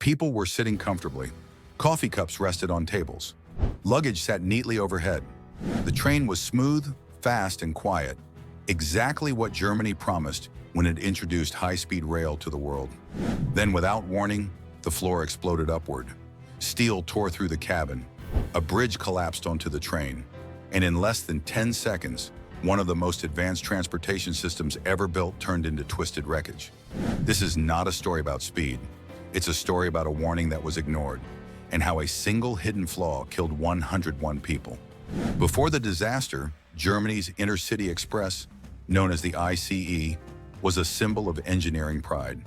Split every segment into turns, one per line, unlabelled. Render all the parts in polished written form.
People were sitting comfortably. Coffee cups rested on tables. Luggage sat neatly overhead. The train was smooth, fast, and quiet, exactly what Germany promised when it introduced high-speed rail to the world. Then, without warning, the floor exploded upward. Steel tore through the cabin. A bridge collapsed onto the train. And in less than 10 seconds, one of the most advanced transportation systems ever built turned into twisted wreckage. This is not a story about speed. It's a story about a warning that was ignored, and how a single hidden flaw killed 101 people. Before the disaster, Germany's intercity express, known as the ICE, was a symbol of engineering pride.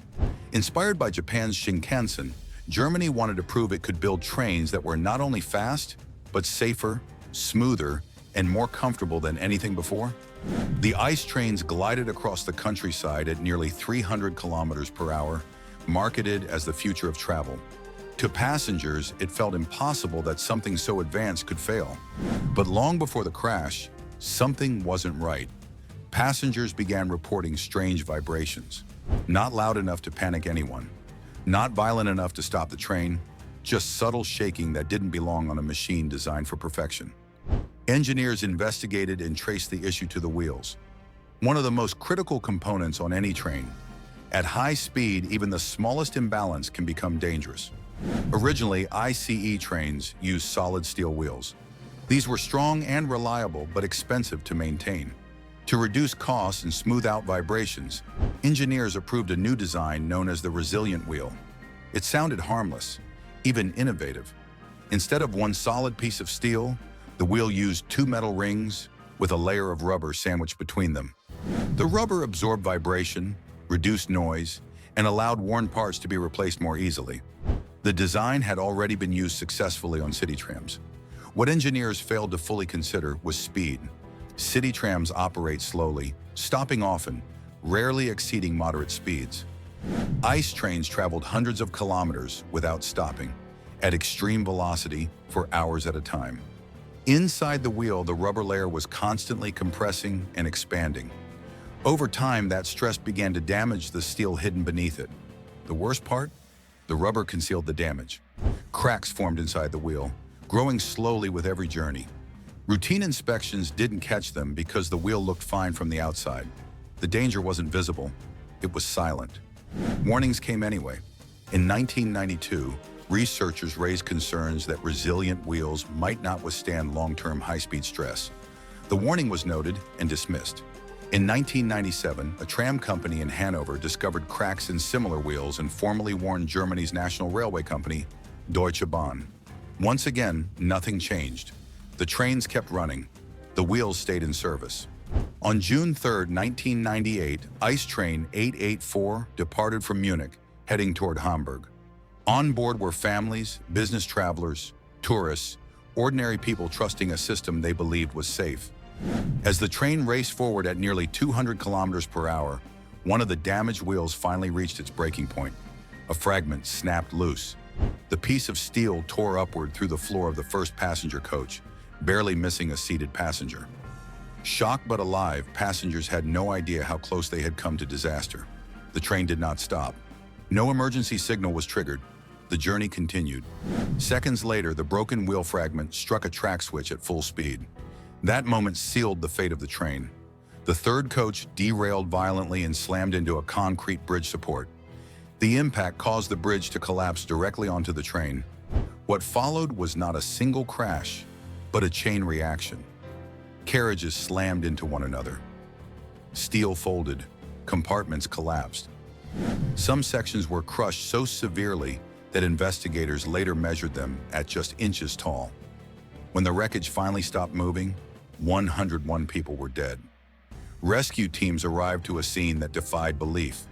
Inspired by Japan's Shinkansen, Germany wanted to prove it could build trains that were not only fast, but safer, smoother, and more comfortable than anything before. The ICE trains glided across the countryside at nearly 300 kilometers per hour, marketed as the future of travel. To passengers, it felt impossible that something so advanced could fail. But long before the crash, something wasn't right. Passengers began reporting strange vibrations. Not loud enough to panic anyone. Not violent enough to stop the train. Just subtle shaking that didn't belong on a machine designed for perfection. Engineers investigated and traced the issue to the wheels, one of the most critical components on any train. At high speed, even the smallest imbalance can become dangerous. Originally, ICE trains used solid steel wheels. These were strong and reliable, but expensive to maintain. To reduce costs and smooth out vibrations, engineers approved a new design known as the resilient wheel. It sounded harmless, even innovative. Instead of one solid piece of steel, the wheel used two metal rings with a layer of rubber sandwiched between them. The rubber absorbed vibration, reduced noise, and allowed worn parts to be replaced more easily. The design had already been used successfully on city trams. What engineers failed to fully consider was speed. City trams operate slowly, stopping often, rarely exceeding moderate speeds. ICE trains traveled hundreds of kilometers without stopping, at extreme velocity for hours at a time. Inside the wheel, the rubber layer was constantly compressing and expanding. Over time, that stress began to damage the steel hidden beneath it. The worst part? The rubber concealed the damage. Cracks formed inside the wheel, growing slowly with every journey. Routine inspections didn't catch them because the wheel looked fine from the outside. The danger wasn't visible, it was silent. Warnings came anyway. In 1992, researchers raised concerns that resilient wheels might not withstand long-term high-speed stress. The warning was noted and dismissed. In 1997, a tram company in Hanover discovered cracks in similar wheels and formally warned Germany's national railway company, Deutsche Bahn. Once again, nothing changed. The trains kept running. The wheels stayed in service. On June 3, 1998, ICE train 884 departed from Munich, heading toward Hamburg. On board were families, business travelers, tourists, ordinary people trusting a system they believed was safe. As the train raced forward at nearly 200 kilometers per hour, one of the damaged wheels finally reached its breaking point. A fragment snapped loose. The piece of steel tore upward through the floor of the first passenger coach, barely missing a seated passenger. Shocked but alive, passengers had no idea how close they had come to disaster. The train did not stop. No emergency signal was triggered. The journey continued. Seconds later, the broken wheel fragment struck a track switch at full speed. That moment sealed the fate of the train. The third coach derailed violently and slammed into a concrete bridge support. The impact caused the bridge to collapse directly onto the train. What followed was not a single crash, but a chain reaction. Carriages slammed into one another. Steel folded, compartments collapsed. Some sections were crushed so severely that investigators later measured them at just inches tall. When the wreckage finally stopped moving, 101 people were dead. Rescue teams arrived to a scene that defied belief.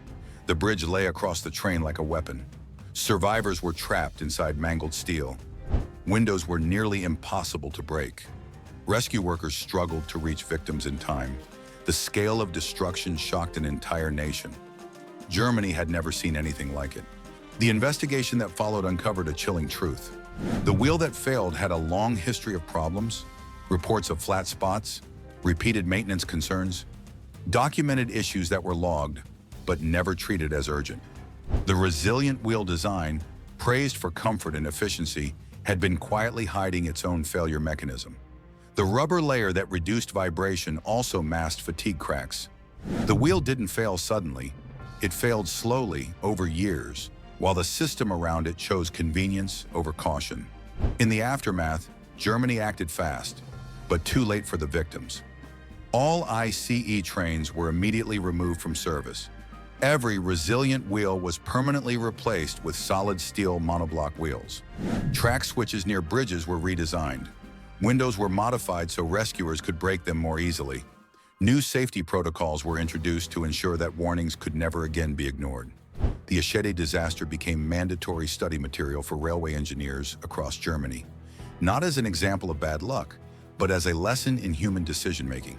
The bridge lay across the train like a weapon. Survivors were trapped inside mangled steel. Windows were nearly impossible to break. Rescue workers struggled to reach victims in time. The scale of destruction shocked an entire nation. Germany had never seen anything like it. The investigation that followed uncovered a chilling truth. The wheel that failed had a long history of problems, reports of flat spots, repeated maintenance concerns, documented issues that were logged, but never treated as urgent. The resilient wheel design, praised for comfort and efficiency, had been quietly hiding its own failure mechanism. The rubber layer that reduced vibration also masked fatigue cracks. The wheel didn't fail suddenly. It failed slowly over years, while the system around it chose convenience over caution. In the aftermath, Germany acted fast, but too late for the victims. All ICE trains were immediately removed from service. Every resilient wheel was permanently replaced with solid steel monoblock wheels. Track switches near bridges were redesigned. Windows were modified so rescuers could break them more easily. New safety protocols were introduced to ensure that warnings could never again be ignored. The Eschede disaster became mandatory study material for railway engineers across Germany, not as an example of bad luck, but as a lesson in human decision-making.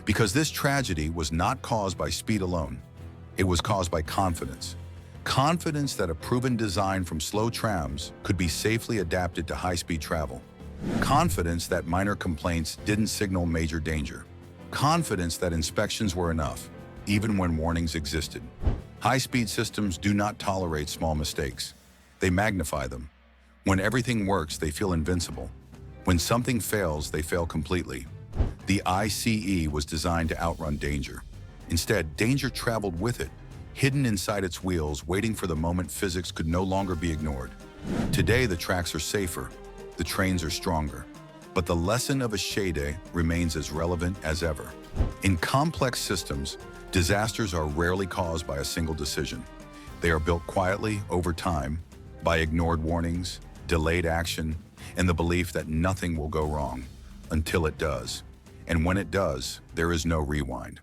Because this tragedy was not caused by speed alone. It was caused by confidence. Confidence that a proven design from slow trams could be safely adapted to high-speed travel. Confidence that minor complaints didn't signal major danger. Confidence that inspections were enough, even when warnings existed. High-speed systems do not tolerate small mistakes. They magnify them. When everything works, they feel invincible. When something fails, they fail completely. The ICE was designed to outrun danger. Instead, danger traveled with it, hidden inside its wheels, waiting for the moment physics could no longer be ignored. Today, the tracks are safer, the trains are stronger, but the lesson of Eschede remains as relevant as ever. In complex systems, disasters are rarely caused by a single decision. They are built quietly over time, by ignored warnings, delayed action, and the belief that nothing will go wrong until it does. And when it does, there is no rewind.